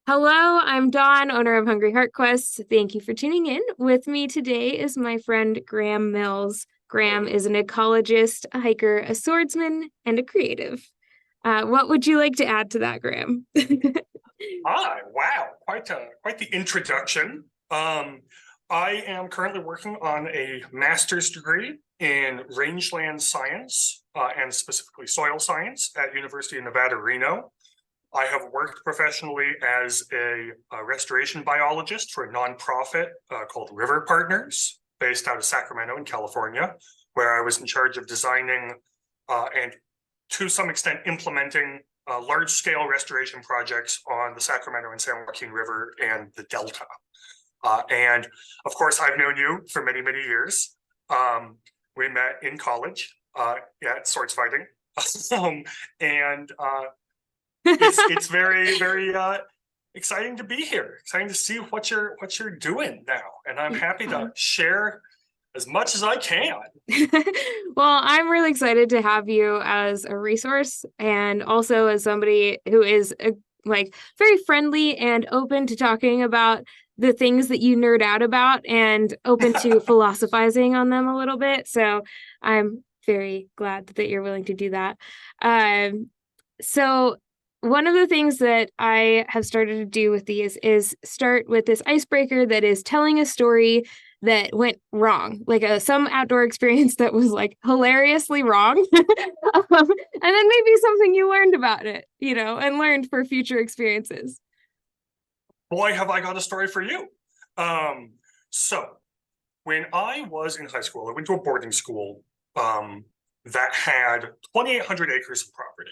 Hello, I'm Dawn, owner of Hungry Heart Quest. Thank you for tuning in. With me today is my friend Graham Mills. Graham is an ecologist, a hiker, a swordsman, and a creative. What would you like to add to that, Graham? Wow, quite the introduction. I am currently working on a master's degree in rangeland science and specifically soil science at University of Nevada, Reno. I have worked professionally as a restoration biologist for a nonprofit called River Partners, based out of Sacramento in California, where I was in charge of designing and to some extent implementing large-scale restoration projects on the Sacramento and San Joaquin River and the Delta. And of course, I've known you for many, many years. We met in college at swords fighting. And it's very, very exciting to be here. Exciting to see what you're doing now. And I'm happy to share as much as I can. Well, I'm really excited to have you as a resource and also as somebody who is very friendly and open to talking about the things that you nerd out about and open to philosophizing on them a little bit. So I'm very glad that you're willing to do that. So one of the things that I have started to do with these is start with this icebreaker that is telling a story that went wrong, like some outdoor experience that was like hilariously wrong. And then maybe something you learned about it, and learned for future experiences. Boy, have I got a story for you. So when I was in high school, I went to a boarding school that had 2,800 acres of property.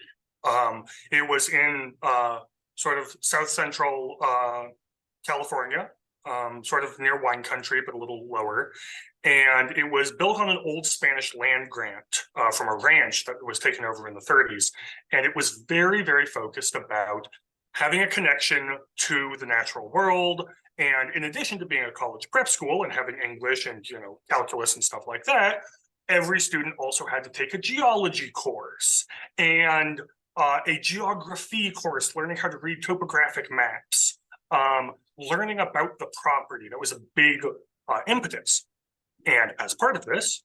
It was in sort of south central California, sort of near wine country, but a little lower. And it was built on an old Spanish land grant from a ranch that was taken over in the 30s. And it was very, very focused about having a connection to the natural world. And in addition to being a college prep school and having English and, calculus and stuff like that, every student also had to take a geology course and a geography course, learning how to read topographic maps, learning about the property. That was a big impetus. And as part of this,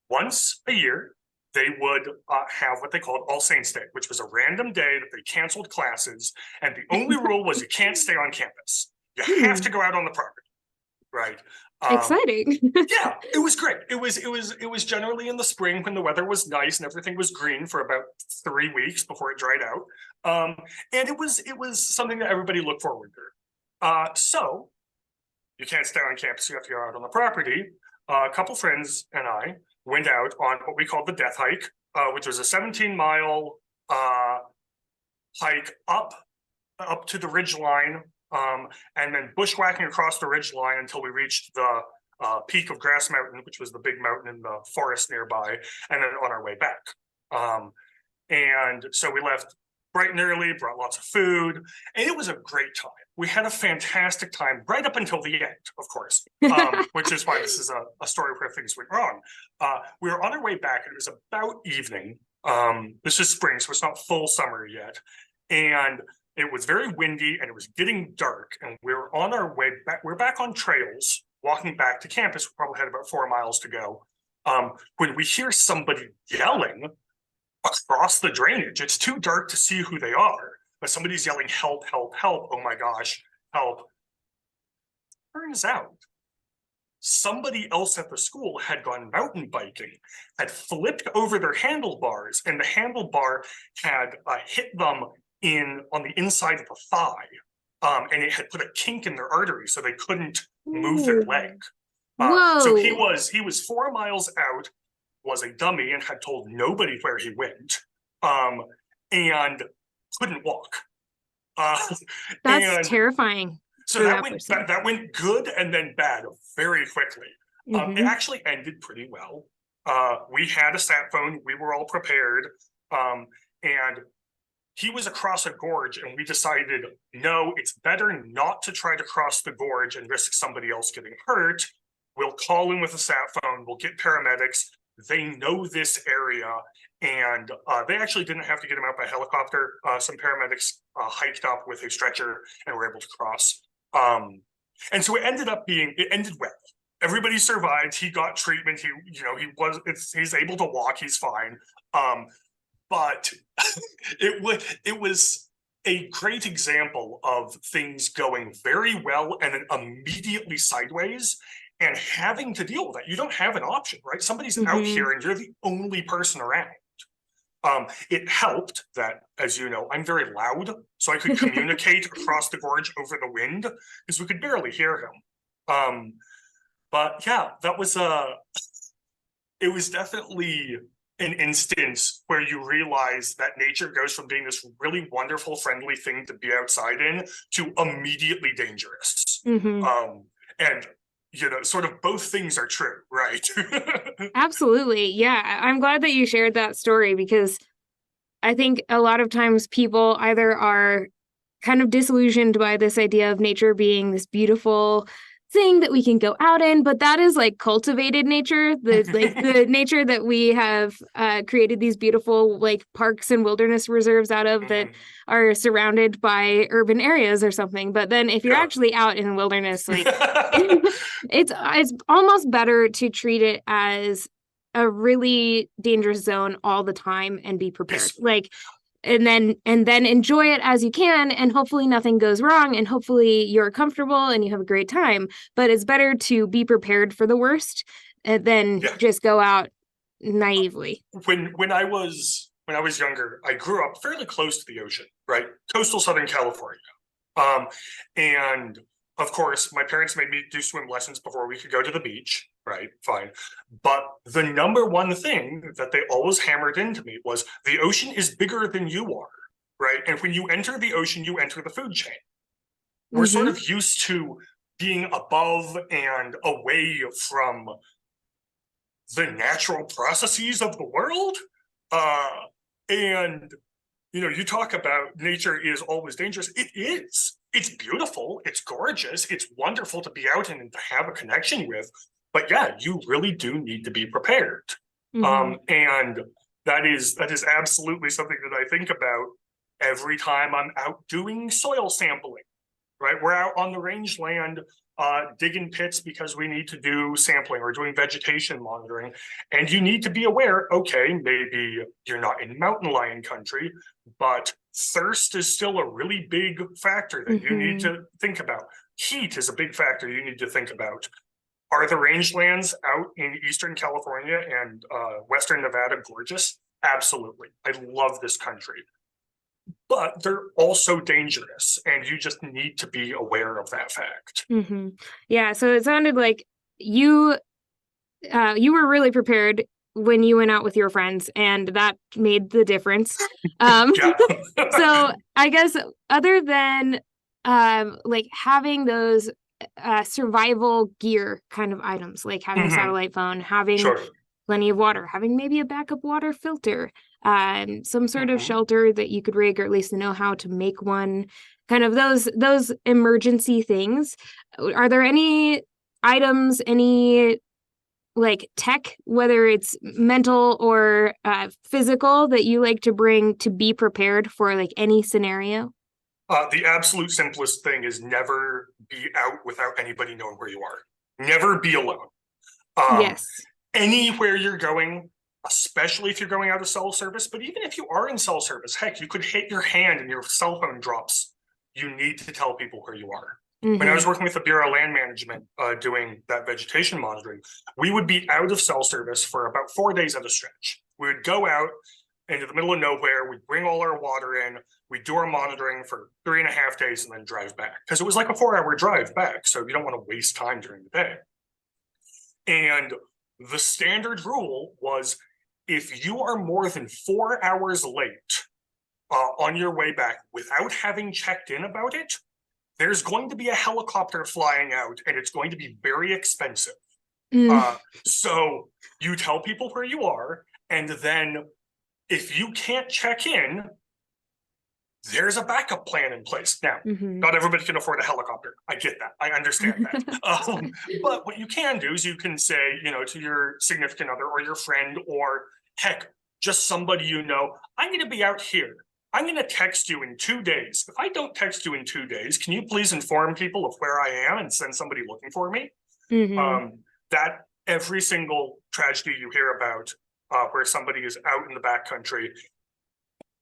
once a year, they would have what they called All Saints Day, which was a random day that they canceled classes. And the only rule was you can't stay on campus. You have to go out on the property, right? Exciting. Yeah, it was great. It was generally in the spring when the weather was nice and everything was green for about 3 weeks before it dried out. And it was something that everybody looked forward to. So you can't stay on campus, you have to go out on the property. A couple friends and I went out on what we called the death hike, which was a 17-mile hike up to the ridge line, and then bushwhacking across the ridge line until we reached the peak of Grass Mountain, which was the big mountain in the forest nearby, and then on our way back. And so we left bright and early, brought lots of food, and it was a great time. We had a fantastic time right up until the end, of course, which is why this is a story where things went wrong. We were on our way back, and it was about evening. This is spring, so it's not full summer yet. And it was very windy, and it was getting dark, and we were on our way back. We're back on trails, walking back to campus. We probably had about 4 miles to go. When we hear somebody yelling across the drainage, it's too dark to see who they are, but somebody's yelling, help, help, help. Oh my gosh, help. Turns out somebody else at the school had gone mountain biking, had flipped over their handlebars, and the handlebar had hit them on the inside of the thigh. And it had put a kink in their artery so they couldn't move their leg. So he was 4 miles out, was a dummy, and had told nobody where he went, and couldn't walk. That's terrifying. So that went good and then bad very quickly. It actually ended pretty well. We had a sat phone. We were all prepared. And he was across a gorge, and we decided, no, it's better not to try to cross the gorge and risk somebody else getting hurt. We'll call in with a sat phone. We'll get paramedics. they know this area, and they actually didn't have to get him out by helicopter. Some paramedics hiked up with a stretcher and were able to cross. And so it ended well. Everybody survived. He got treatment. He's able to walk. He's fine. But it was a great example of things going very well and then immediately sideways, and having to deal with that. You don't have an option, right? Somebody's out here and you're the only person around. It helped that, as you know, I'm very loud, so I could communicate across the gorge over the wind because we could barely hear him. But yeah, it was definitely an instance where you realize that nature goes from being this really wonderful, friendly thing to be outside in to immediately dangerous. And sort of both things are true, right? Absolutely. Yeah. I'm glad that you shared that story, because I think a lot of times people either are kind of disillusioned by this idea of nature being this beautiful thing that we can go out in, but that is like cultivated nature, the nature that we have created these beautiful like parks and wilderness reserves out of that are surrounded by urban areas or something. But then if you're actually out in the wilderness, like it's almost better to treat it as a really dangerous zone all the time and be prepared. Like, and then enjoy it as you can, and hopefully nothing goes wrong, and hopefully you're comfortable and you have a great time. But it's better to be prepared for the worst than just go out naively. When I was younger, I grew up fairly close to the ocean, right? Coastal Southern California. And of course, my parents made me do swim lessons before we could go to the beach, right? Fine. But the number one thing that they always hammered into me was the ocean is bigger than you are, right? And when you enter the ocean, you enter the food chain. We're sort of used to being above and away from the natural processes of the world. And you talk about nature is always dangerous. It is. It's beautiful. It's gorgeous. It's wonderful to be out and to have a connection with. But yeah, you really do need to be prepared. And that is absolutely something that I think about every time I'm out doing soil sampling, right? We're out on the rangeland digging pits because we need to do sampling or doing vegetation monitoring. And you need to be aware, okay, maybe you're not in mountain lion country, but thirst is still a really big factor that you need to think about. Heat is a big factor you need to think about. Are the rangelands out in Eastern California and Western Nevada gorgeous? Absolutely. I love this country. But they're also dangerous, and you just need to be aware of that fact. Yeah, so it sounded like you were really prepared when you went out with your friends, and that made the difference. So I guess other than like having those survival gear kind of items, like having a satellite phone, having plenty of water, having maybe a backup water filter, some sort of shelter that you could rig, or at least know how to make one, kind of those emergency things. Are there any items, any like tech, whether it's mental or physical, that you like to bring to be prepared for like any scenario? The absolute simplest thing is never be out without anybody knowing where you are. Never be alone. Yes. Anywhere you're going, especially if you're going out of cell service, but even if you are in cell service, heck, you could hit your hand and your cell phone drops. You need to tell people where you are. When I was working with the Bureau of Land Management doing that vegetation monitoring, we would be out of cell service for about 4 days at a stretch. We would go out into the middle of nowhere, we'd bring all our water in, we'd do our monitoring for 3.5 days and then drive back. Because it was like a 4-hour drive back, so you don't want to waste time during the day. And the standard rule was, if you are more than 4 hours late on your way back without having checked in about it, there's going to be a helicopter flying out and it's going to be very expensive. So you tell people where you are, and then if you can't check in, there's a backup plan in place. Now, Mm-hmm. not everybody can afford a helicopter. I get that. I understand that. But what you can do is you can say, to your significant other or your friend, or heck, just somebody I'm going to be out here. I'm going to text you in 2 days. If I don't text you in 2 days, can you please inform people of where I am and send somebody looking for me? Mm-hmm. That every single tragedy you hear about where somebody is out in the backcountry,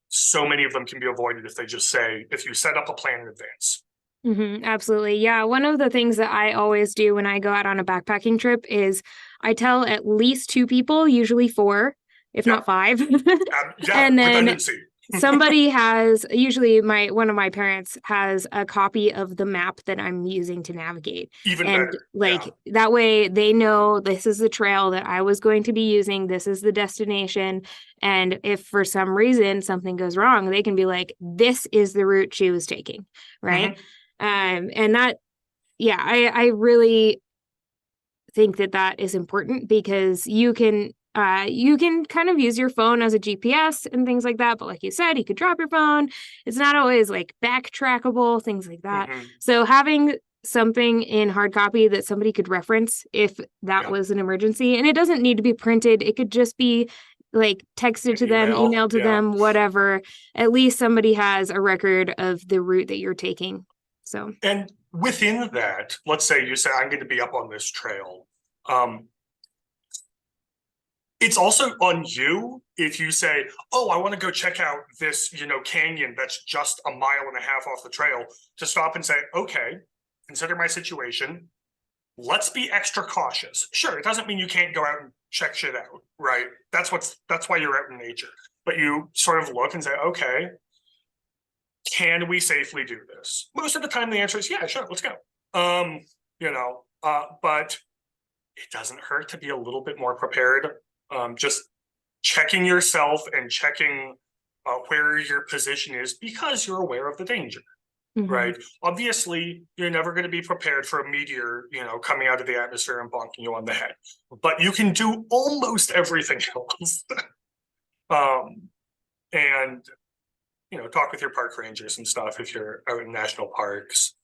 so many of them can be avoided if you set up a plan in advance. Mm-hmm, absolutely. Yeah. One of the things that I always do when I go out on a backpacking trip is I tell at least 2 people, usually 4, if not 5. And then redundancy. somebody has, usually one of my parents has a copy of the map that I'm using to navigate. Even and better. that way they know this is the trail that I was going to be using. This is the destination. And if for some reason something goes wrong, they can be like, this is the route she was taking. Right. And that, yeah, I really think that is important, because you can kind of use your phone as a GPS and things like that. But like you said, you could drop your phone. It's not always like backtrackable, things like that. So having something in hard copy that somebody could reference if that was an emergency, and it doesn't need to be printed. It could just be like texted to them, emailed to them, whatever. At least somebody has a record of the route that you're taking. So, and within that, let's say you say, I'm going to be up on this trail. It's also on you if you say, oh, I want to go check out this, canyon that's just 1.5 miles off the trail, to stop and say, okay, consider my situation. Let's be extra cautious. Sure, it doesn't mean you can't go out and check shit out, right? That's why you're out in nature. But you sort of look and say, okay, can we safely do this? Most of the time, the answer is, yeah, sure, let's go. But it doesn't hurt to be a little bit more prepared. Just checking yourself and checking where your position is, because you're aware of the danger, right? Obviously, you're never going to be prepared for a meteor, coming out of the atmosphere and bonking you on the head. But you can do almost everything else. And talk with your park rangers and stuff if you're out in national parks.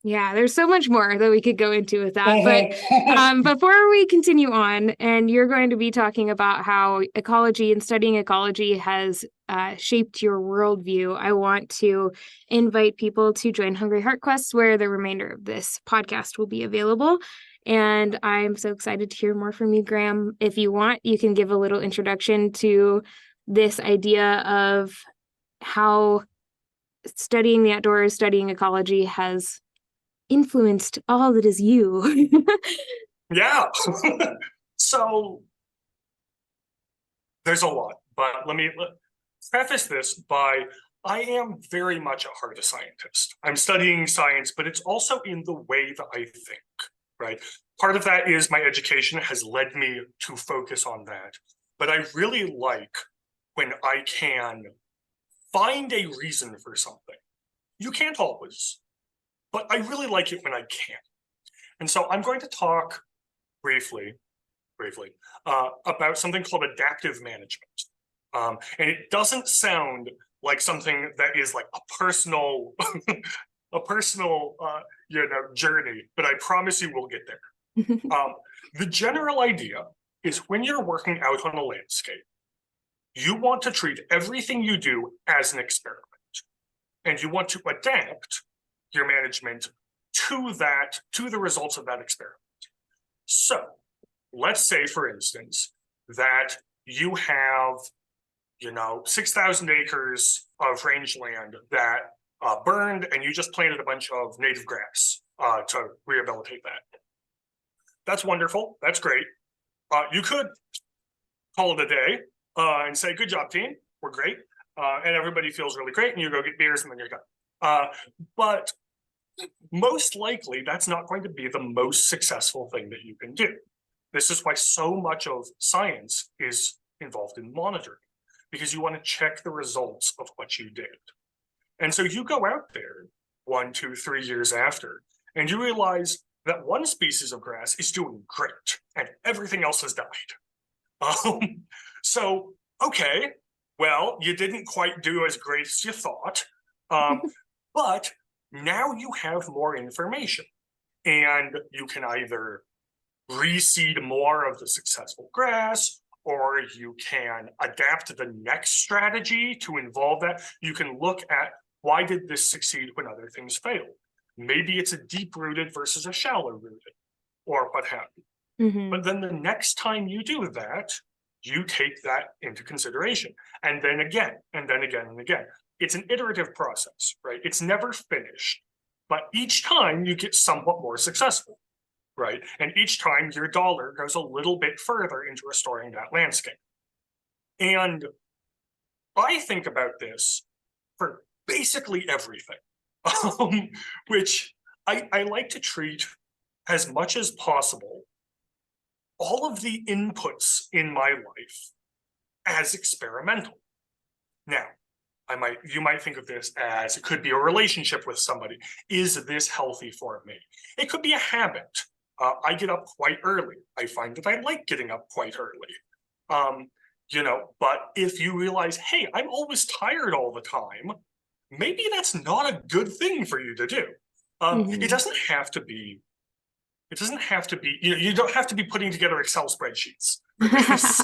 Yeah, there's so much more that we could go into with that. But before we continue on, and you're going to be talking about how ecology and studying ecology has shaped your worldview, I want to invite people to join Hungry Heart Quest, where the remainder of this podcast will be available. And I'm so excited to hear more from you, Graham. If you want, you can give a little introduction to this idea of how studying the outdoors, studying ecology has influenced all that is you. Yeah. So there's a lot, but let me preface this by, I am very much at heart a scientist. I'm studying science, but it's also in the way that I think, right? Part of that is my education has led me to focus on that. But I really like when I can find a reason for something. You can't always, but I really like it when I can. And so I'm going to talk briefly about something called adaptive management. And it doesn't sound like something that is like a personal journey, but I promise you we'll get there. The general idea is, when you're working out on a landscape, you want to treat everything you do as an experiment, and you want to adapt your management to the results of that experiment. So let's say, for instance, that you have 6,000 acres of rangeland that burned, and you just planted a bunch of native grass to rehabilitate that. That's wonderful. That's great. You could call it a day and say, good job, team. We're great. And everybody feels really great, and you go get beers and then you're done. But most likely, that's not going to be the most successful thing that you can do. This is why so much of science is involved in monitoring, because you want to check the results of what you did. And so you go out there 1, 2, 3 years after, and you realize that one species of grass is doing great and everything else has died. So, okay, well, you didn't quite do as great as you thought, but now you have more information, and you can either reseed more of the successful grass, or you can adapt the next strategy to involve that. You can look at, why did this succeed when other things failed? Maybe it's a deep-rooted versus a shallow-rooted, or what have you. Mm-hmm. But then the next time you do that, you take that into consideration. And then again, and then again, and again. It's an iterative process, right? It's never finished. But each time you get somewhat more successful, right? And each time your dollar goes a little bit further into restoring that landscape. And I think about this for basically everything, which I like to treat as much as possible all of the inputs in my life as experimental. Now, you might think of this as, it could be a relationship with somebody. Is this healthy for me? It could be a habit. I get up quite early. I find that I like getting up quite early. But if you realize, hey, I'm always tired all the time, maybe that's not a good thing for you to do. It doesn't have to be, you don't have to be putting together Excel spreadsheets for this.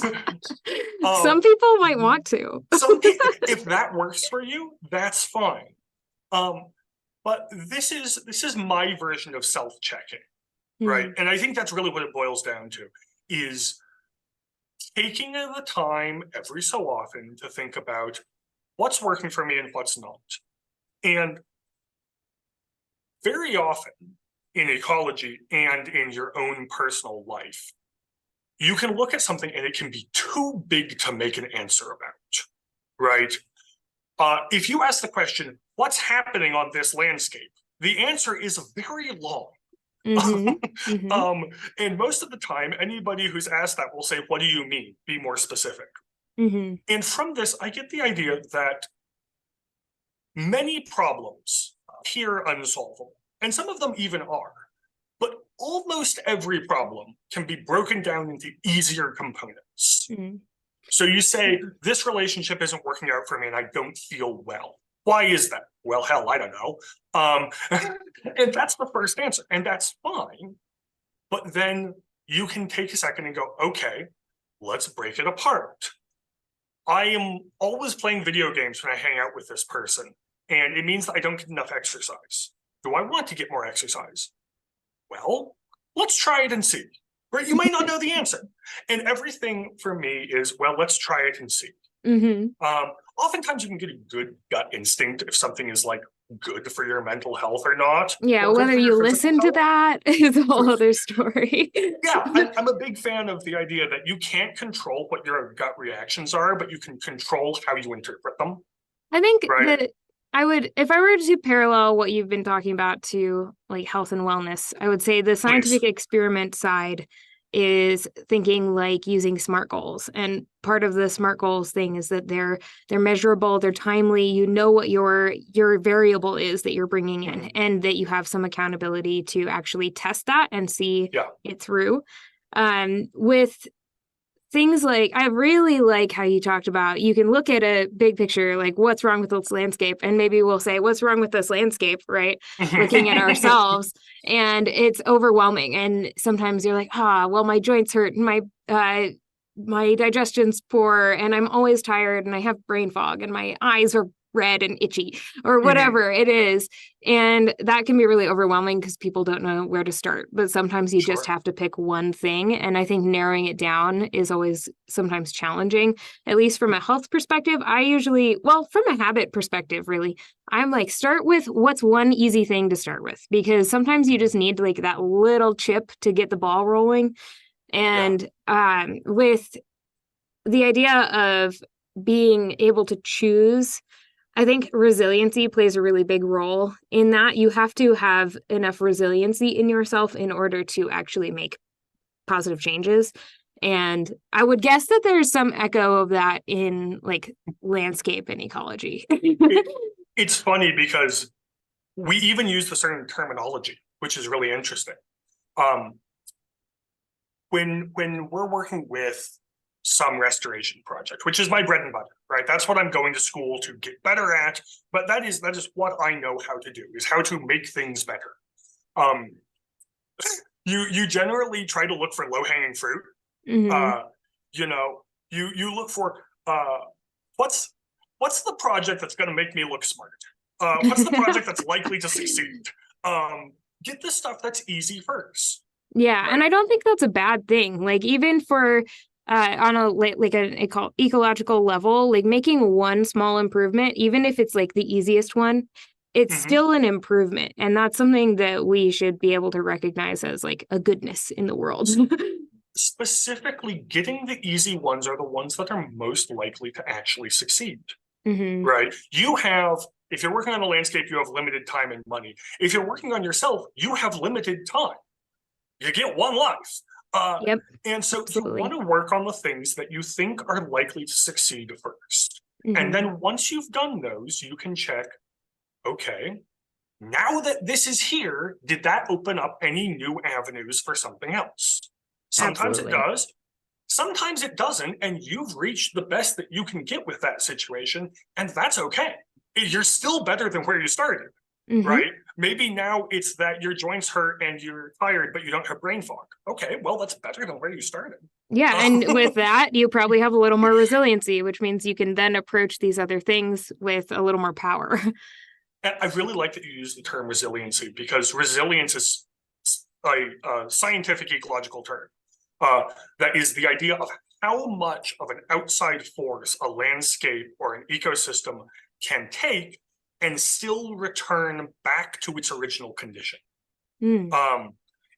Some people might want to. If that works for you, that's fine. But this is my version of self-checking, right? And I think that's really what it boils down to, is taking the time every so often to think about what's working for me and what's not. And very often in ecology and in your own personal life, you can look at something and it can be too big to make an answer about, right? If you ask the question, what's happening on this landscape? The answer is very long. And most of the time, anybody who's asked that will say, what do you mean? Be more specific. And from this, I get the idea that many problems appear unsolvable, and some of them even are. But almost every problem can be broken down into easier components. So you say, this relationship isn't working out for me and I don't feel well. Why is that? Well, hell, I don't know. And that's the first answer, and that's fine. But then you can take a second and go, okay, let's break it apart. I am always playing video games when I hang out with this person, and it means that I don't get enough exercise. Do I want to get more exercise? Well, let's try it and see. Right? You might not know the answer. And everything for me is, well, let's try it and see. Oftentimes you can get a good gut instinct if something is like good for your mental health or not. Yeah, whether you listen to that is a whole other story. Yeah, I'm a big fan of the idea that you can't control what your gut reactions are, but you can control how you interpret them. I think that I would, if I were to parallel what you've been talking about to like health and wellness, I would say the scientific experiment side is thinking like using SMART goals. And part of the SMART goals thing is that they're measurable, they're timely, you know what your variable is that you're bringing in, and that you have some accountability to actually test that and see it through. With things like, I really like how you talked about, you can look at a big picture, like what's wrong with this landscape? And maybe we'll say, what's wrong with this landscape, right? Looking at ourselves, and it's overwhelming. And sometimes you're like, well, my joints hurt and my digestion's poor and I'm always tired and I have brain fog and my eyes are red and itchy or whatever it is. And that can be really overwhelming because people don't know where to start. But sometimes you just have to pick one thing. And I think narrowing it down is always sometimes challenging, at least from a health perspective. From a habit perspective, really, I'm like, start with what's one easy thing to start with, because sometimes you just need like that little chip to get the ball rolling. And with the idea of being able to choose, I think resiliency plays a really big role in that. You have to have enough resiliency in yourself in order to actually make positive changes. And I would guess that there's some echo of that in like landscape and ecology. It's funny because we even use the certain terminology, which is really interesting. When we're working with some restoration project, which is my bread and butter, right? That's what I'm going to school to get better at. But that is what I know how to do, is how to make things better. You generally try to look for low-hanging fruit. Mm-hmm. You look for what's the project that's going to make me look smart? What's the project that's likely to succeed? Get the stuff that's easy first. Yeah, Right? and I don't think that's a bad thing. Like even for on a like an ecological level, like making one small improvement, even if it's like the easiest one, it's still an improvement, and that's something that we should be able to recognize as like a goodness in the world. Specifically, getting the easy ones are the ones that are most likely to actually succeed. Mm-hmm. Right? If you're working on a landscape, you have limited time and money. If you're working on yourself, you have limited time. You get one life. Yep. And so Absolutely. you want to work on the things that you think are likely to succeed first. And then once you've done those, you can check, okay, now that this is here, did that open up any new avenues for something else? Sometimes it Absolutely. does. Sometimes it doesn't, and you've reached the best that you can get with that situation, and that's okay. You're still better than where you started, right? Maybe now it's that your joints hurt and you're tired, but you don't have brain fog. Okay, well, that's better than where you started. Yeah, and with that, you probably have a little more resiliency, which means you can then approach these other things with a little more power. And I really like that you use the term resiliency, because resilience is a scientific ecological term. That is the idea of how much of an outside force a landscape or an ecosystem can take and still return back to its original condition. In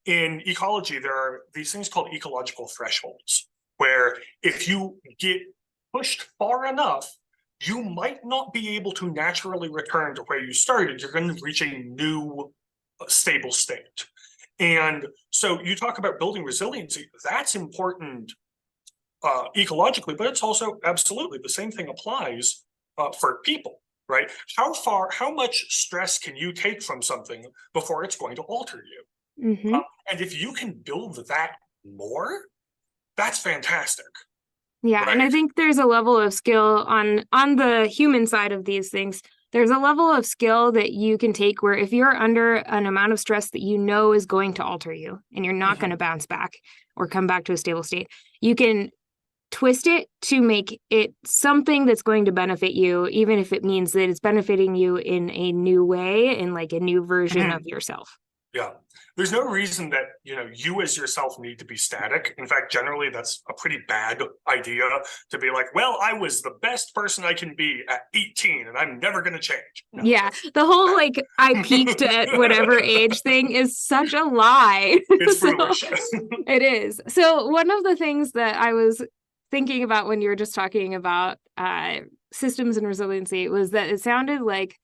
ecology, there are these things called ecological thresholds, where if you get pushed far enough, you might not be able to naturally return to where you started. You're going to reach a new stable state. And so you talk about building resiliency, that's important ecologically, but it's also absolutely the same thing applies for people, right? How much stress can you take from something before it's going to alter you? And if you can build that more, that's fantastic. Yeah, Right? and I think there's a level of skill on the human side of these things. There's a level of skill that you can take where if you're under an amount of stress that you know is going to alter you and you're not going to bounce back or come back to a stable state, you can twist it to make it something that's going to benefit you, even if it means that it's benefiting you in a new way, in like a new version of yourself. Yeah. There's no reason that, you as yourself need to be static. In fact, generally, that's a pretty bad idea to be like, well, I was the best person I can be at 18 and I'm never going to change. No, yeah. The whole like, I peaked at whatever age thing is such a lie. It's foolish. It is. So one of the things that I was thinking about when you were just talking about systems and resiliency was that it sounded like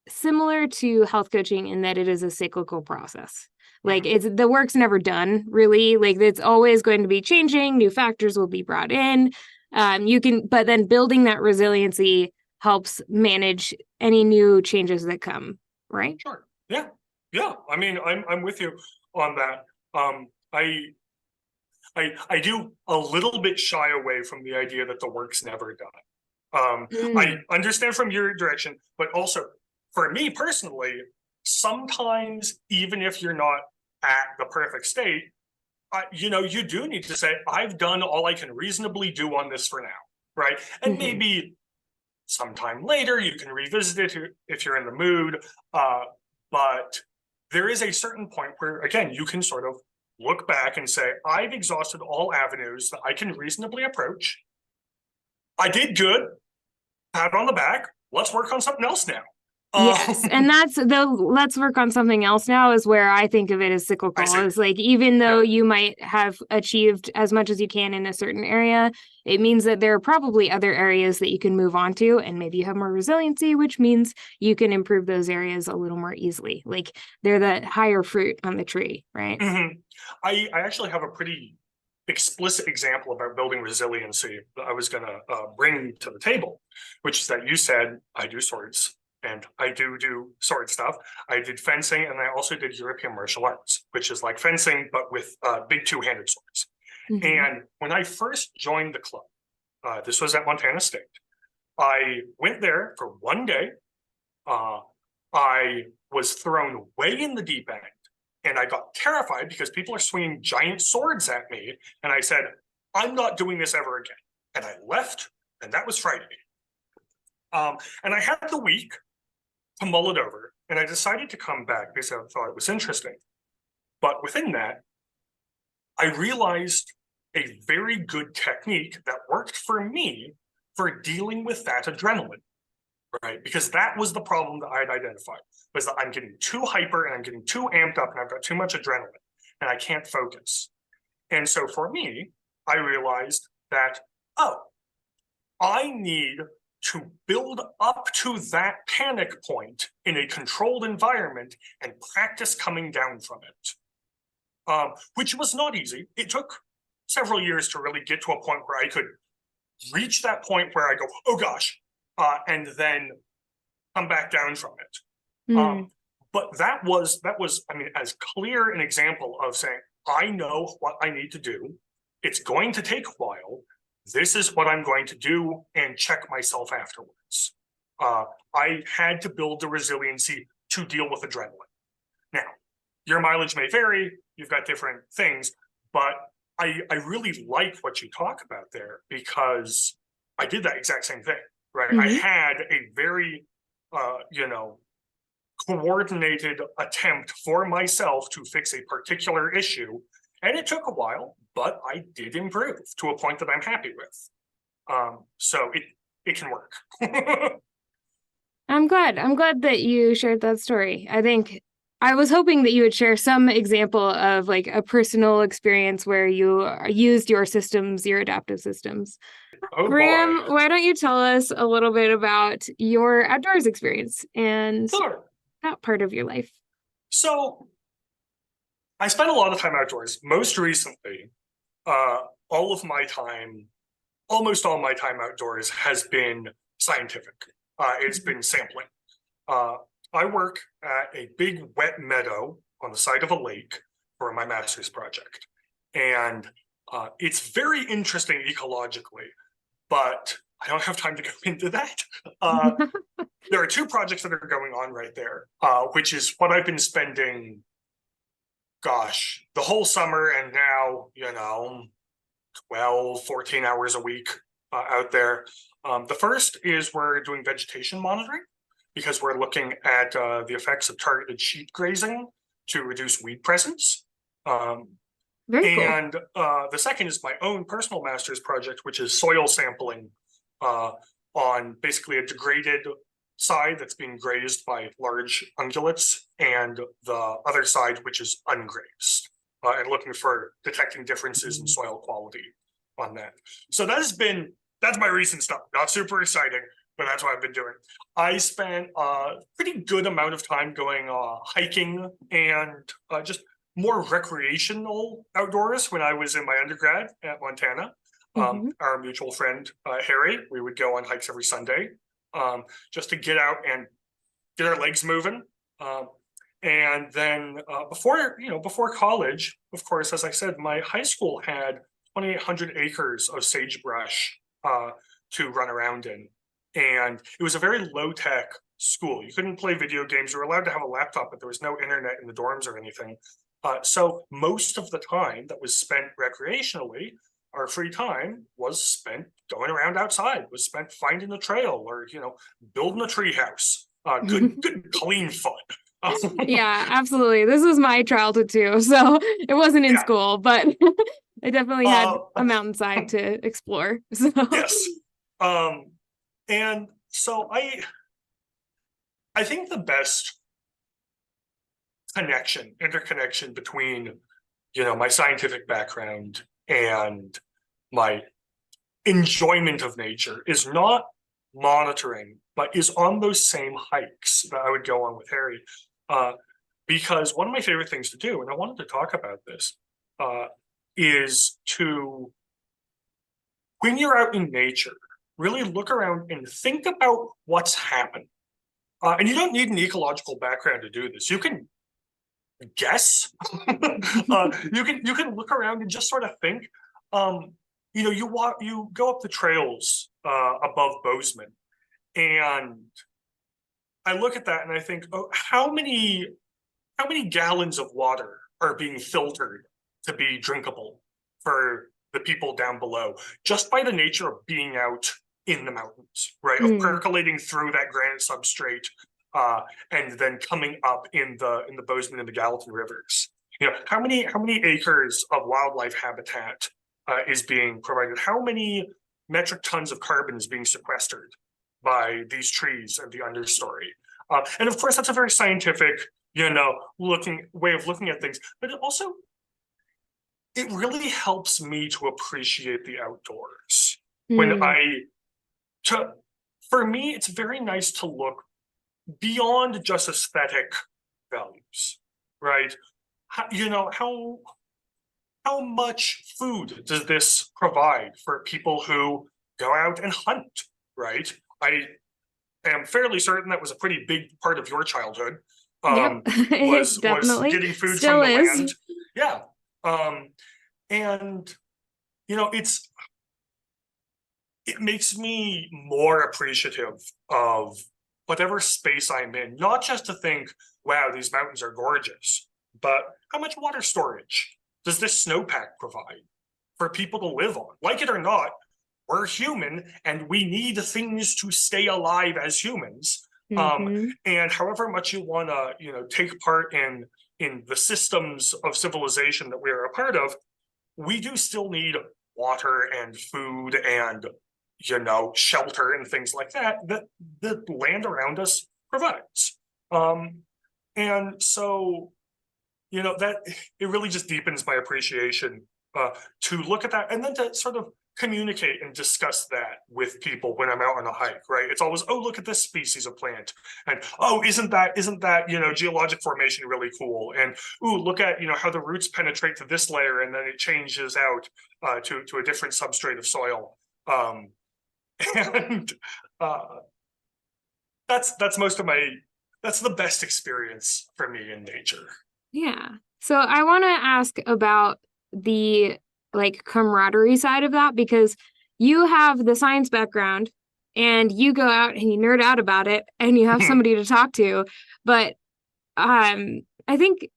similar to health coaching in that it is a cyclical process. Like it's the work's never done, really. Like it's always going to be changing, new factors will be brought in. But then building that resiliency helps manage any new changes that come, right? Sure. Yeah. Yeah. I mean, I'm with you on that. I do a little bit shy away from the idea that the work's never done. I understand from your direction, but also for me personally, sometimes even if you're not at the perfect state, you do need to say, I've done all I can reasonably do on this for now, right? And maybe sometime later you can revisit it if you're in the mood, but there is a certain point where, again, you can sort of look back and say, I've exhausted all avenues that I can reasonably approach. I did good, pat on the back, let's work on something else now. Yes, and that's the let's work on something else now is where I think of it as cyclical. It's like even though you might have achieved as much as you can in a certain area, it means that there are probably other areas that you can move on to, and maybe you have more resiliency, which means you can improve those areas a little more easily. Like they're the higher fruit on the tree, right? I actually have a pretty explicit example about building resiliency that I was going to bring to the table, which is that you said, I do swords. And I do sword stuff. I did fencing, and I also did European martial arts, which is like fencing, but with big two-handed swords. And when I first joined the club, this was at Montana State, I went there for one day. I was thrown way in the deep end, and I got terrified because people are swinging giant swords at me. And I said, I'm not doing this ever again. And I left, and that was Friday. And I had the week to mull it over, and I decided to come back because I thought it was interesting. But within that, I realized a very good technique that worked for me for dealing with that adrenaline, right? Because that was the problem that I had identified, was that I'm getting too hyper and I'm getting too amped up and I've got too much adrenaline and I can't focus. And so for me, I realized that, oh, I need to build up to that panic point in a controlled environment and practice coming down from it, which was not easy. It took several years to really get to a point where I could reach that point where I go, oh gosh, and then come back down from it. But that was, I mean, as clear an example of saying, I know what I need to do. It's going to take a while. This is what I'm going to do, and check myself afterwards. I had to build the resiliency to deal with adrenaline. Now, your mileage may vary. You've got different things, but I really like what you talk about there, because I did that exact same thing, right? I had a very, coordinated attempt for myself to fix a particular issue. And it took a while, but I did improve to a point that I'm happy with. So it can work. I'm glad that you shared that story. I think I was hoping that you would share some example of like a personal experience where you used your systems, your adaptive systems. Oh Graham, boy. why don't you tell us a little bit about your outdoors experience and Sure. that part of your life? So I spent a lot of time outdoors. Most recently, almost all my time outdoors has been scientific. It's been sampling. I work at a big wet meadow on the side of a lake for my master's project. And it's very interesting ecologically, but I don't have time to go into that. There are two projects that are going on right there, which is what I've been spending, gosh, the whole summer and now, 12, 14 hours a week out there. The first is we're doing vegetation monitoring, because we're looking at the effects of targeted sheep grazing to reduce weed presence. Very cool. And the second is my own personal master's project, which is soil sampling on basically a degraded side that's being grazed by large ungulates, and the other side, which is ungrazed, and looking for detecting differences in soil quality on that. So that's my recent stuff. Not super exciting, but that's what I've been doing. I spent a pretty good amount of time going hiking and just more recreational outdoors when I was in my undergrad at Montana. Our mutual friend, Harry, we would go on hikes every Sunday just to get out and get our legs moving. And then before college, of course, as I said, my high school had 2,800 acres of sagebrush to run around in. And it was a very low-tech school. You couldn't play video games. You were allowed to have a laptop, but there was no internet in the dorms or anything. So most of the time that was spent recreationally, our free time was spent going around outside, was spent finding the trail or, building a tree house. Good, clean fun. Yeah, absolutely. This was my childhood too. So it wasn't in school, but I definitely had a mountainside to explore. So. Yes. And so I think the best interconnection between, my scientific background and my enjoyment of nature is not monitoring, but is on those same hikes that I would go on with Harry. Because one of my favorite things to do, and I wanted to talk about this, is to, when you're out in nature, really look around and think about what's happened. And you don't need an ecological background to do this. You can guess. You can look around and just sort of think, you go up the trails above Bozeman, and I look at that and I think, oh, how many gallons of water are being filtered to be drinkable for the people down below, just by the nature of being out in the mountains, right? Of percolating through that granite substrate, and then coming up in the Bozeman and the Gallatin rivers. How many acres of wildlife habitat is being provided? How many metric tons of carbon is being sequestered by these trees and the understory? And of course, that's a very scientific, way of looking at things, but it really helps me to appreciate the outdoors. For me, it's very nice to look beyond just aesthetic values, right? How much food does this provide for people who go out and hunt, right? I am fairly certain that was a pretty big part of your childhood. Yep, was definitely getting food still from the is. land. Yeah. And it makes me more appreciative of whatever space I'm in, not just to think, wow, these mountains are gorgeous, but how much water storage does this snowpack provide for people to live on? Like it or not, we're human and we need things to stay alive as humans. And however much you want to, take part in the systems of civilization that we are a part of, we do still need water and food and shelter and things like that the land around us provides. And so that it really just deepens my appreciation to look at that and then to sort of communicate and discuss that with people when I'm out on a hike, right? It's always, oh, look at this species of plant, and oh, isn't that geologic formation really cool? And ooh, look at how the roots penetrate to this layer and then it changes out to a different substrate of soil. And that's the best experience for me in nature. Yeah. So I want to ask about the camaraderie side of that, because you have the science background and you go out and you nerd out about it and you have somebody to talk to. But I think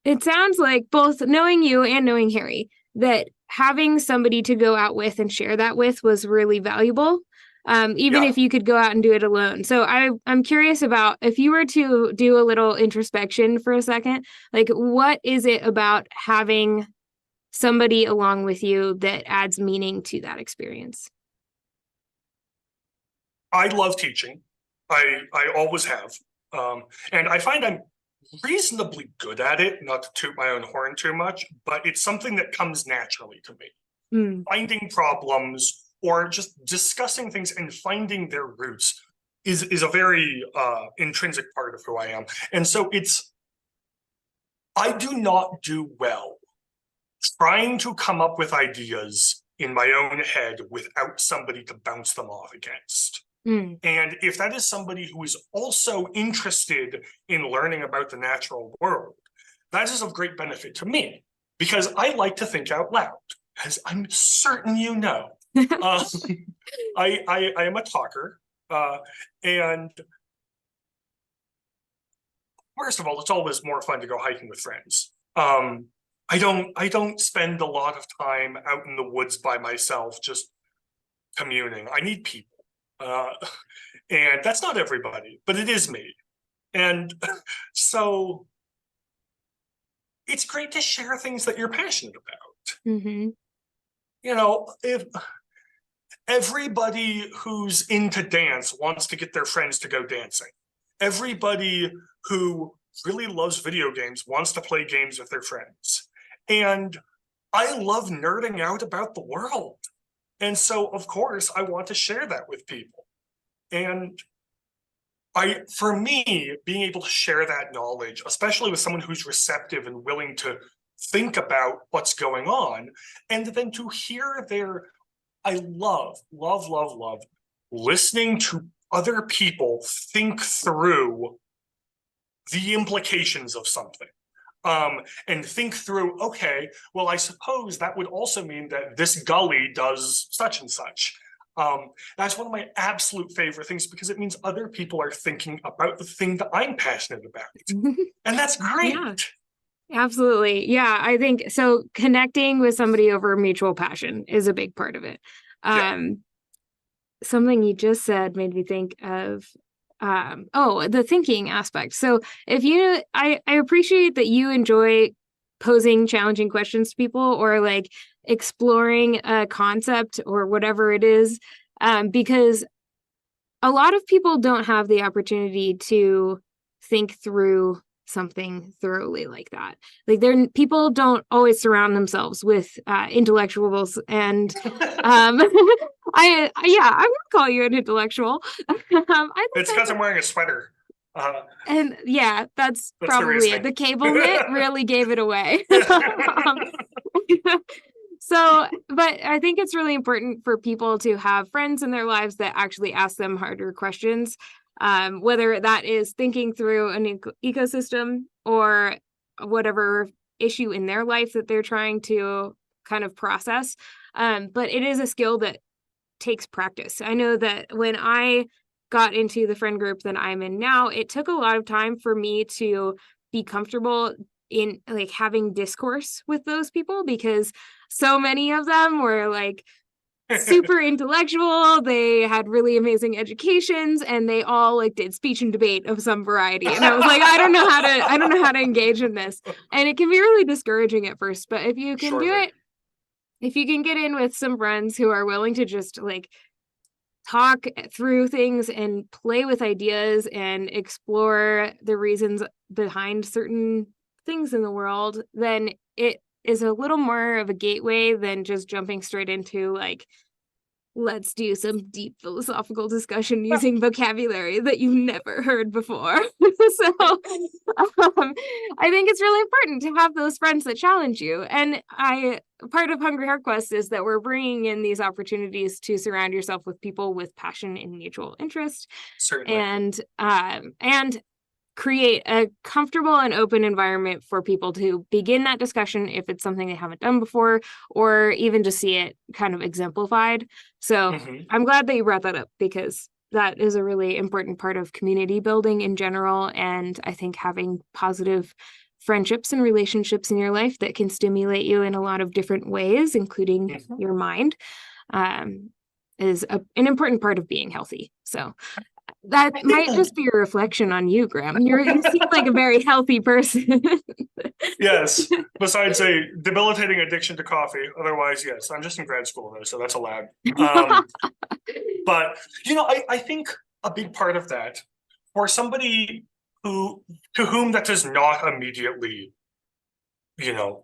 it sounds like, both knowing you and knowing Harry, that having somebody to go out with and share that with was really valuable. Even if you could go out and do it alone. So I'm curious about, if you were to do a little introspection for a second, what is it about having somebody along with you that adds meaning to that experience? I love teaching. I always have. And I find I'm reasonably good at it, not to toot my own horn too much, but it's something that comes naturally to me. Finding problems or just discussing things and finding their roots is a very intrinsic part of who I am. And so I do not do well trying to come up with ideas in my own head without somebody to bounce them off against. And if that is somebody who is also interested in learning about the natural world, that is of great benefit to me, because I like to think out loud, as I'm certain you know. I am a talker, and first of all, it's always more fun to go hiking with friends. I don't spend a lot of time out in the woods by myself just communing. I need people, and that's not everybody, but it is me. And so it's great to share things that you're passionate about. If everybody who's into dance wants to get their friends to go dancing, everybody who really loves video games wants to play games with their friends. And I love nerding out about the world. And so, of course, I want to share that with people. And for me, being able to share that knowledge, especially with someone who's receptive and willing to think about what's going on, and then to hear I love listening to other people think through the implications of something. and think through, okay, well, I suppose that would also mean that this gully does such and such. That's one of my absolute favorite things because it means other people are thinking about the thing that I'm passionate about. And that's great. Yeah, absolutely. Yeah, I think so. Connecting with somebody over mutual passion is a big part of it. Yeah. Something you just said made me think of the thinking aspect. So if you I appreciate that you enjoy posing challenging questions to people or like exploring a concept or whatever it is, because a lot of people don't have the opportunity to think through something thoroughly like that. Like people don't always surround themselves with intellectuals and I would call you an intellectual. I think It's because I'm wearing a sweater. and yeah, that's the probably it. reasoning. The cable knit really gave it away. So, but I think it's really important for people to have friends in their lives that actually ask them harder questions, whether that is thinking through an ecosystem or whatever issue in their life that they're trying to kind of process. But it is a skill that takes practice. I know that when I got into the friend group that I'm in now, it took a lot of time for me to be comfortable in like having discourse with those people because so many of them were like super intellectual. They had really amazing educations and they all like did speech and debate of some variety. And I was like, I don't know how to engage in this. And it can be really discouraging at first, but if you can do it, if you can get in with some friends who are willing to just like talk through things and play with ideas and explore the reasons behind certain things in the world, then it is a little more of a gateway than just jumping straight into like, let's do some deep philosophical discussion using vocabulary that you've never heard before. So I think it's really important to have those friends that challenge you. And part of Hungry Heart Quest is that we're bringing in these opportunities to surround yourself with people with passion and mutual interest. Certainly. And create a comfortable and open environment for people to begin that discussion if it's something they haven't done before, or even to see it kind of exemplified. So I'm glad that you brought that up because that is a really important part of community building in general. And I think having positive friendships and relationships in your life that can stimulate you in a lot of different ways, including your mind, is an important part of being healthy. So that might just be a reflection on you, Graham. You seem like a very healthy person. Yes, besides a debilitating addiction to coffee. Otherwise, yes, I'm just in grad school though, so that's allowed. But I think a big part of that for somebody to whom that does not immediately,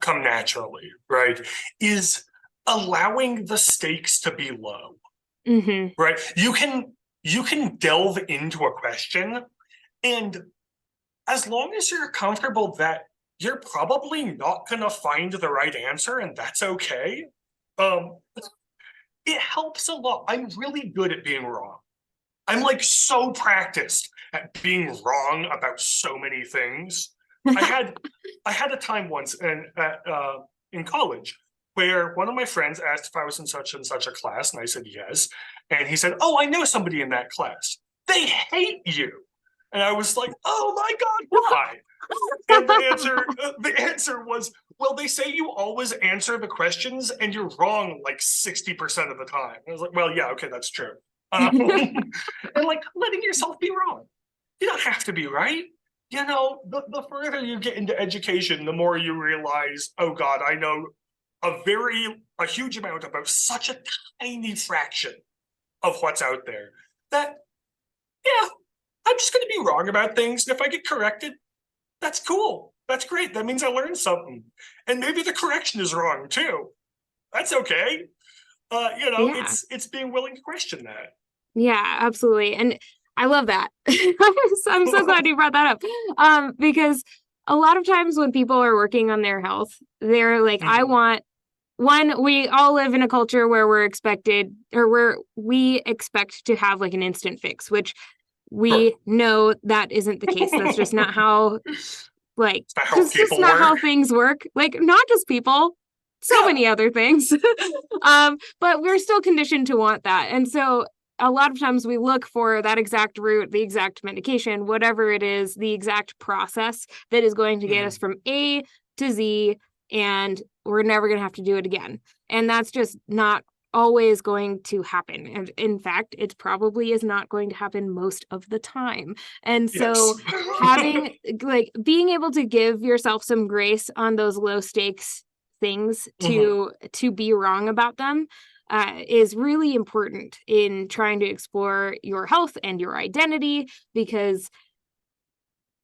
come naturally, right, is allowing the stakes to be low. Right? You can delve into a question, and as long as you're comfortable that you're probably not going to find the right answer, and that's okay, it helps a lot. I'm really good at being wrong. I'm like so practiced at being wrong about so many things. I had a time once in college where one of my friends asked if I was in such and such a class, and I said yes. And he said, "Oh, I know somebody in that class. They hate you." And I was like, "Oh my God, why?" And the answer was, "Well, they say you always answer the questions and you're wrong like 60% of the time." I was like, "Well, yeah, okay, that's true." And like letting yourself be wrong. You don't have to be right. The further you get into education, the more you realize, oh God, I know a huge amount about such a tiny fraction of what's out there that, yeah, I'm just going to be wrong about things. And if I get corrected, that's cool. That's great. That means I learned something. And maybe the correction is wrong too. That's okay. It's being willing to question that. Yeah, absolutely. And I love that. I'm so glad you brought that up. Because a lot of times when people are working on their health, they're like, we all live in a culture where we expect to have like an instant fix, which we know that isn't the case. That's just not how Like, It's not how because it's just people not how work. things work. Like, not just people, so Yeah. many other things. But we're still conditioned to want that. And so a lot of times we look for that exact route, the exact medication, whatever it is, the exact process that is going to get us from A to Z, and we're never going to have to do it again. And that's just not always going to happen. And in fact, it probably is not going to happen most of the time. And so Yes. having like being able to give yourself some grace on those low stakes things to be wrong about them is really important in trying to explore your health and your identity, because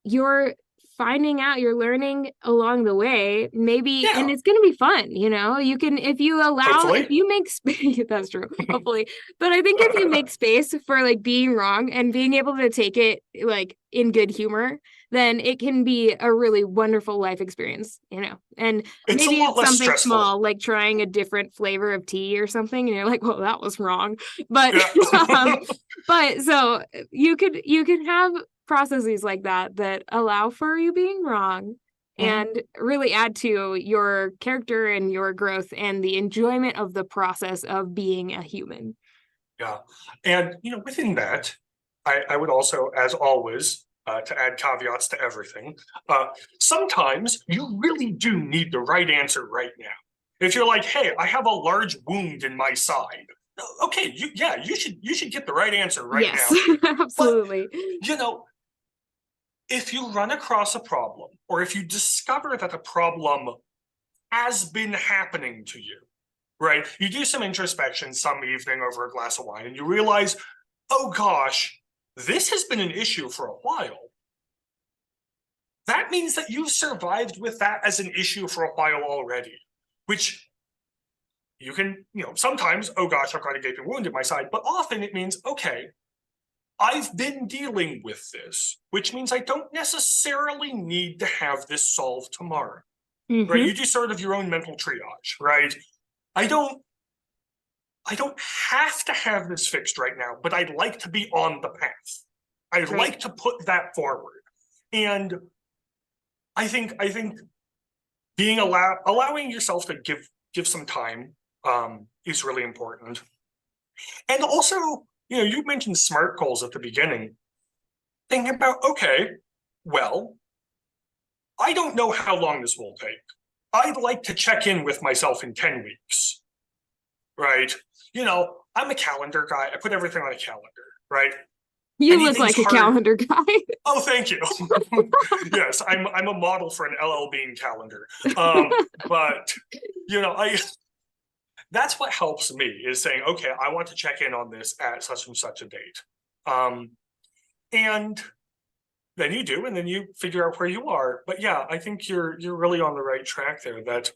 you're finding out, you're learning along the way, maybe, and Yeah. it's going to be fun. You can, if Hopefully. you make space, that's true, hopefully. But I think if you make space for like being wrong and being able to take it like in good humor, then it can be a really wonderful life experience. And It's a maybe lot it's less something stressful. small, like trying a different flavor of tea or something, and you're like, well, that was wrong. But Yeah. um, but so you can have processes like that allow for you being wrong and really add to your character and your growth and the enjoyment of the process of being a human. Yeah. And, within that, I would also, as always, to add caveats to everything, sometimes you really do need the right answer right now. If you're like, hey, I have a large wound in my side. Okay, you should get the right answer right Yes, now. But, absolutely. if you run across a problem, or if you discover that a problem has been happening to you, right? You do some introspection some evening over a glass of wine and you realize, oh gosh, this has been an issue for a while. That means that you've survived with that as an issue for a while already, which you can, sometimes, oh gosh, I've got a gaping wound in my side, but often it means, okay, I've been dealing with this, which means I don't necessarily need to have this solved tomorrow, right? You do sort of your own mental triage, right? I don't have to have this fixed right now, but I'd like to be on the path. I'd Right. like to put that forward. And I think being allowing yourself to give some time is really important. And also, you mentioned SMART goals at the beginning. Thinking about, okay, well, I don't know how long this will take. I'd like to check in with myself in 10 weeks, right? I'm a calendar guy. I put everything on a calendar, right? You look Anything's like a hard. calendar guy. Oh, thank you. Yes, I'm a model for an LL Bean calendar. But I that's what helps me is saying, okay, I want to check in on this at such and such a date. And then you do, and then you figure out where you are. But yeah, I think you're really on the right track there, that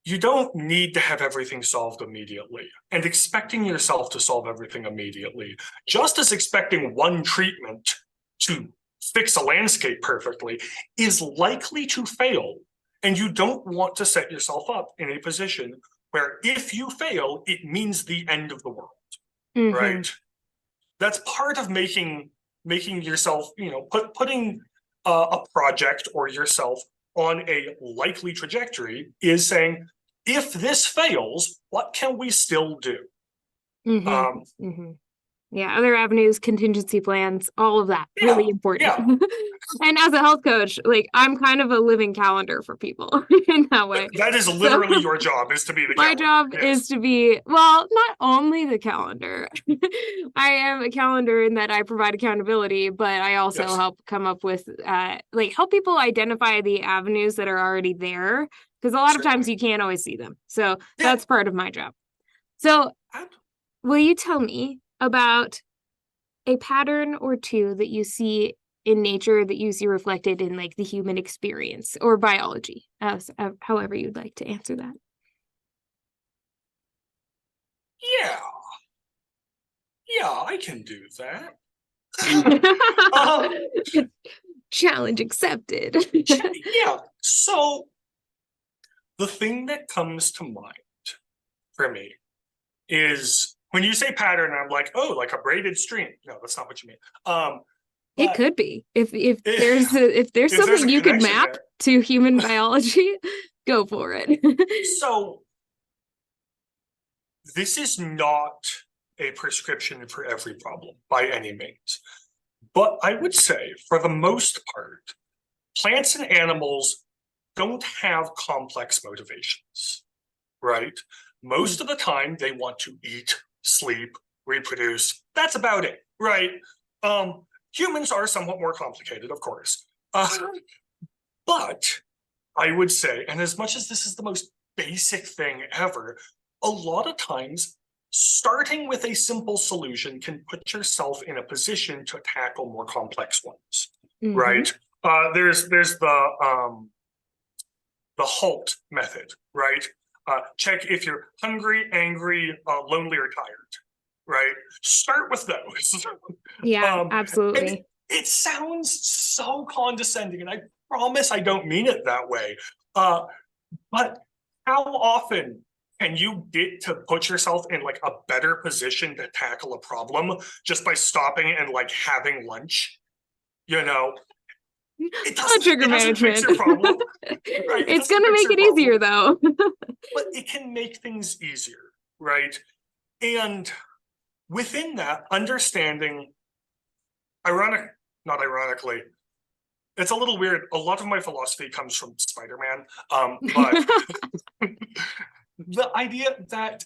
you don't need to have everything solved immediately, and expecting yourself to solve everything immediately, just as expecting one treatment to fix a landscape perfectly, is likely to fail. And you don't want to set yourself up in a position where if you fail, it means the end of the world, right? That's part of making yourself, putting a project or yourself on a likely trajectory is saying, if this fails, what can we still do? Yeah, other avenues, contingency plans, all of that, really important. Yeah. And as a health coach, like I'm kind of a living calendar for people in that way. That is So literally your job, is to be the my calendar. job Yes. is to be, well, not only the calendar. I am a calendar in that I provide accountability, but I also Yes. help come up with, help people identify the avenues that are already there. Because a lot of times you can't always see them. So that's part of my job. So will you tell me about a pattern or two that you see in nature that you see reflected in like the human experience or biology, as however you'd like to answer that? Yeah. Yeah, I can do that. Challenge accepted. Yeah. So the thing that comes to mind for me is when you say pattern, I'm like, oh, like a braided stream. No, that's not what you mean. It But could be. If there's if there's a something you could connection map there. to human biology, go for it. So this is not a prescription for every problem by any means. But I would say, for the most part, plants and animals don't have complex motivations, right? Most of the time, they want to eat, sleep, reproduce. That's about it, right? Humans are somewhat more complicated, of course. But I would say, and as much as this is the most basic thing ever, a lot of times starting with a simple solution can put yourself in a position to tackle more complex ones, right? There's the HALT method, right? Check if you're hungry, angry, lonely, or tired, right? Start with those. Yeah, And absolutely. it sounds so condescending, and I promise I don't mean it that way. But how often can you get to put yourself in like a better position to tackle a problem just by stopping and like having lunch? You know, Trigger it doesn't fix management. your problem, right? It It's doesn't gonna fix make your it problem, easier though. but it can make things easier, right? And within that, understanding, not ironically, it's a little weird. A lot of my philosophy comes from Spider-Man, but the idea that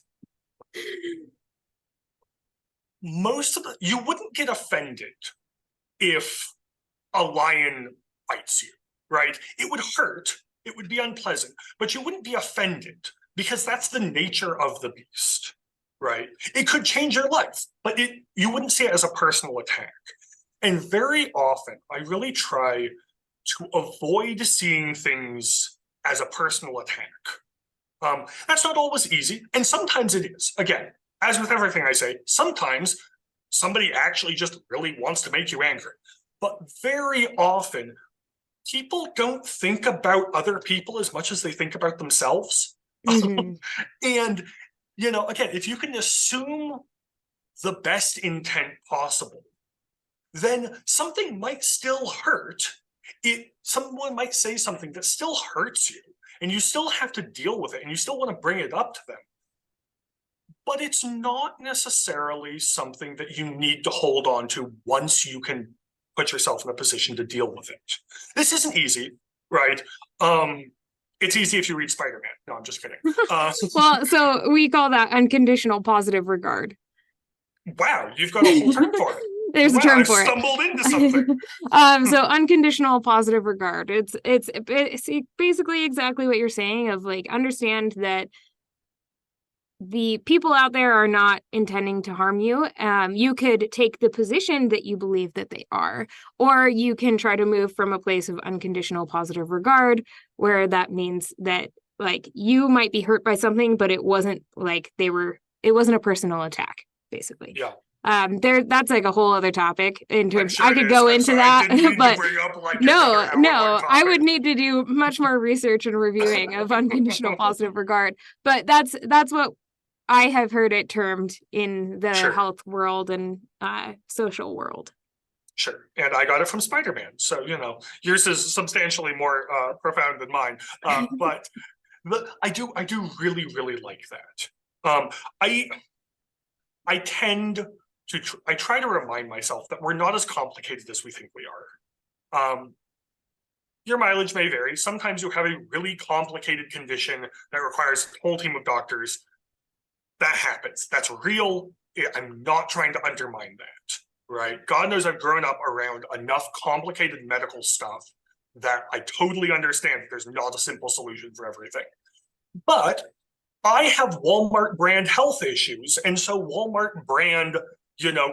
you wouldn't get offended if a lion bites you, right? It would hurt, it would be unpleasant, but you wouldn't be offended because that's the nature of the beast, right? It could change your life, but you wouldn't see it as a personal attack. And very often, I really try to avoid seeing things as a personal attack. That's not always easy, and sometimes it is. Again, as with everything I say, sometimes somebody actually just really wants to make you angry. But very often, people don't think about other people as much as they think about themselves. And, again, if you can assume the best intent possible, then something might still hurt. Someone might say something that still hurts you, and you still have to deal with it, and you still want to bring it up to them. But it's not necessarily something that you need to hold on to once you can put yourself in a position to deal with it. This isn't easy, right? It's easy if you read Spider-Man. No, I'm just kidding. Well, so we call that unconditional positive regard. Wow, you've got a whole term for it. There's a term for it. Stumbled into something. So unconditional positive regard. It's basically exactly what you're saying of like understand that the people out there are not intending to harm you. You could take the position that you believe that they are, or you can try to move from a place of unconditional positive regard, where that means that like you might be hurt by something, but it wasn't like it wasn't a personal attack, basically. Yeah. That's like a whole other topic in terms. Sure I could go into that, but no, I would need to do much more research and reviewing of unconditional positive regard. But that's what I have heard it termed in the health world and social world. Sure. And I got it from Spider-Man. So, yours is substantially more profound than mine. But I do really, really like that. I tend to, I try to remind myself that we're not as complicated as we think we are. Your mileage may vary. Sometimes you have a really complicated condition that requires a whole team of doctors. That happens. That's real. I'm not trying to undermine that, right? God knows I've grown up around enough complicated medical stuff that I totally understand that there's not a simple solution for everything. But I have Walmart brand health issues, and so Walmart brand,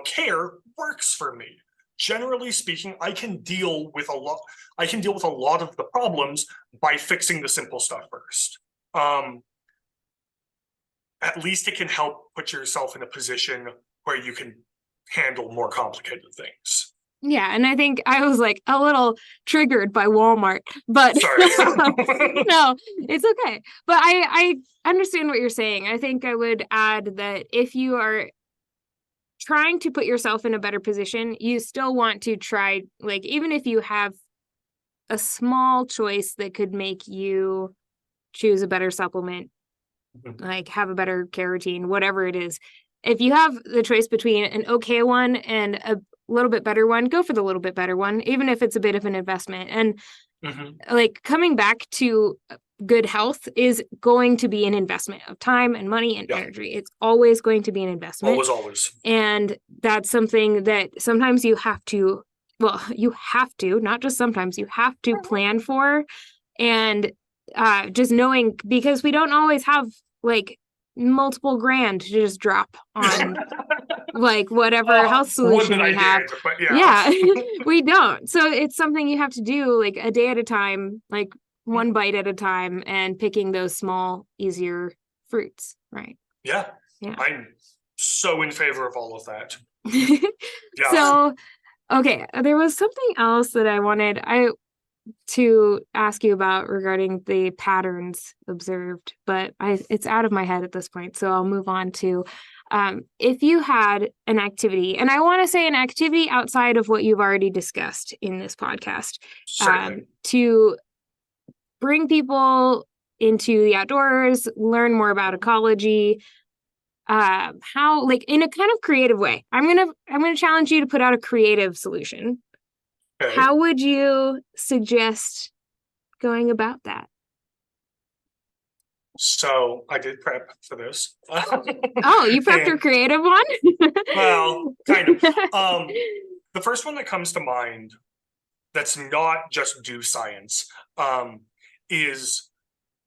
care works for me. Generally speaking, I can deal with a lot of the problems by fixing the simple stuff first. At least it can help put yourself in a position where you can handle more complicated things. Yeah, and I think I was like a little triggered by Walmart, but no, it's okay. But I understand what you're saying. I think I would add that if you are trying to put yourself in a better position, you still want to try, like, even if you have a small choice that could make you choose a better supplement, like have a better care routine, whatever it is. If you have the choice between an okay one and a little bit better one, go for the little bit better one, even if it's a bit of an investment. And like coming back to good health is going to be an investment of time and money and energy. It's always going to be an investment. Always. And that's something that sometimes you have to, well, you have to, not just sometimes, you have to plan for. And just knowing, because we don't always have like multiple grand to just drop on like whatever health solution we have. Yeah, we don't. So it's something you have to do like a day at a time, like one bite at a time, and picking those small, easier fruits, right? Yeah. I'm so in favor of all of that. So, okay, there was something else that I wanted to ask you about regarding the patterns observed, but it's out of my head at this point, so I'll move on to if you had an activity, and I want to say an activity outside of what you've already discussed in this podcast, to bring people into the outdoors, learn more about ecology, how, like, in a kind of creative way. I'm gonna challenge you to put out a creative solution. Okay. How would you suggest going about that? So I did prep for this. Oh, you prepped a creative one? Well, kind of. The first one that comes to mind that's not just do science is,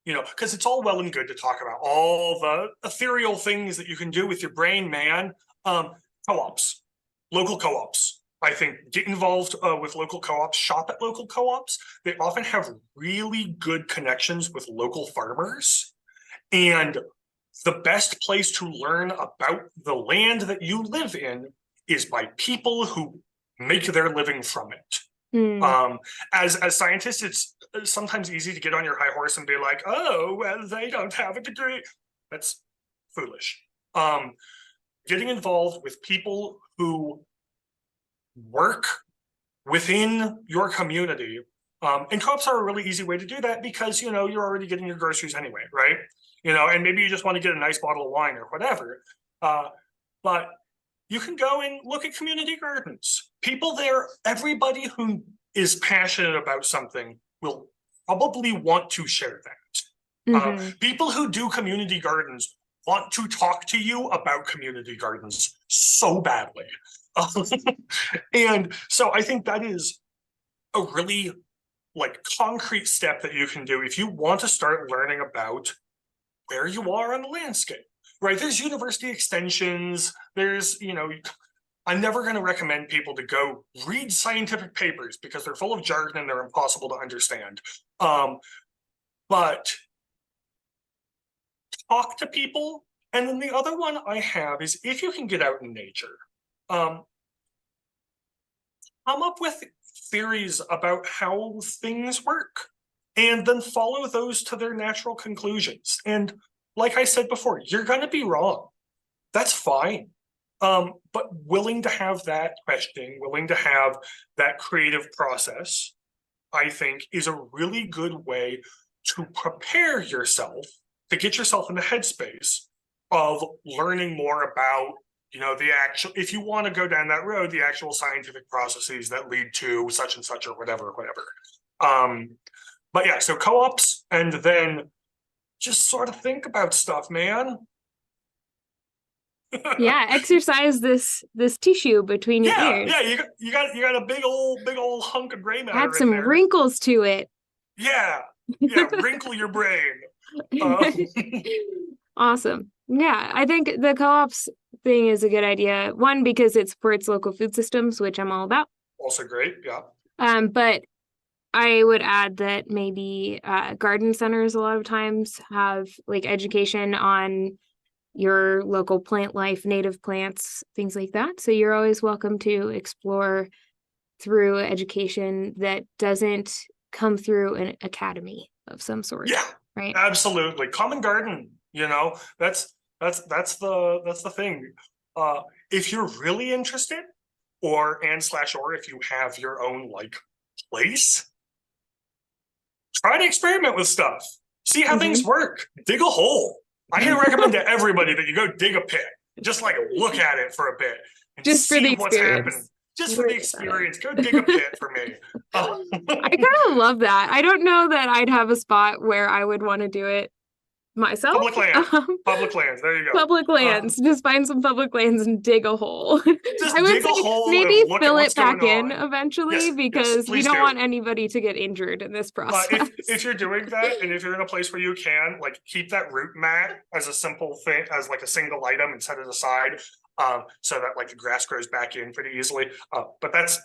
because it's all well and good to talk about all the ethereal things that you can do with your brain, man. Co-ops, local co-ops. I think get involved with local co-ops, shop at local co-ops. They often have really good connections with local farmers. And the best place to learn about the land that you live in is by people who make their living from it. As scientists, it's sometimes easy to get on your high horse and be like, oh, well, they don't have a degree. That's foolish. Getting involved with people who work within your community, and co-ops are a really easy way to do that because, you're already getting your groceries anyway, right? And maybe you just want to get a nice bottle of wine or whatever. But you can go and look at community gardens. People there, everybody who is passionate about something will probably want to share that. People who do community gardens want to talk to you about community gardens so badly. And so I think that is a really concrete step that you can do if you want to start learning about where you are on the landscape, right? There's university extensions. There's, I'm never going to recommend people to go read scientific papers because they're full of jargon and they're impossible to understand. But talk to people. And then the other one I have is if you can get out in nature, come up with theories about how things work and then follow those to their natural conclusions. And like I said before, you're going to be wrong. That's fine. But willing to have that questioning, willing to have that creative process, I think is a really good way to prepare yourself, to get yourself in the headspace of learning more about, the actual, if you want to go down that road, the actual scientific processes that lead to such and such or whatever. But yeah, so co-ops, and then just sort of think about stuff, man. Yeah, exercise this tissue between your ears. Yeah, you got a big old hunk of gray matter. Add some wrinkles to it. Yeah, wrinkle your brain. Awesome. Yeah, I think the co-ops thing is a good idea. One, because it supports local food systems, which I'm all about. Also great, yeah. But I would add that maybe garden centers a lot of times have education on your local plant life, native plants, things like that. So you're always welcome to explore through education that doesn't come through an academy of some sort. Yeah, right. Absolutely. Common garden, that's the thing. If you're really interested, or if you have your own like place, try to experiment with stuff. See how things work. Dig a hole. I can recommend to everybody that you go dig a pit. Just like look at it for a bit and Just for the see what's experience. happening. Just for the experience. Go dig a pit for me. I kind of love that. I don't know that I'd have a spot where I would want to do it myself. Public land. Public lands. There you go. Public lands. Just find some public lands and dig a hole. I would dig a say hole maybe and look fill at it what's back going in on. eventually Yes, because we please don't do. want anybody to get injured in this process. If you're doing that, and if you're in a place where you can, like, keep that root mat as a simple thing, as like a single item, and set it aside, so that like the grass grows back in pretty easily. But that's,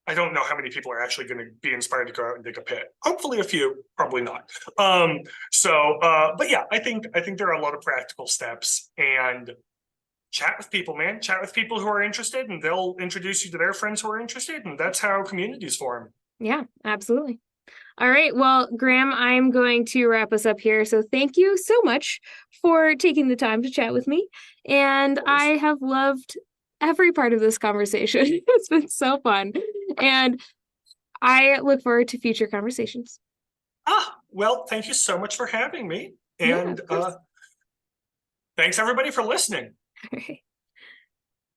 I don't know how many people are actually going to be inspired to go out and dig a pit. Hopefully a few, probably not. But yeah, I think there are a lot of practical steps, and chat with people, man. Chat with people who are interested, and they'll introduce you to their friends who are interested, and that's how communities form. Yeah, absolutely. All right. Well, Graham, I'm going to wrap us up here. So thank you so much for taking the time to chat with me. And I have loved every part of this conversation. It's been so fun. And I look forward to future conversations. Well, thank you so much for having me. And thanks everybody for listening. All right.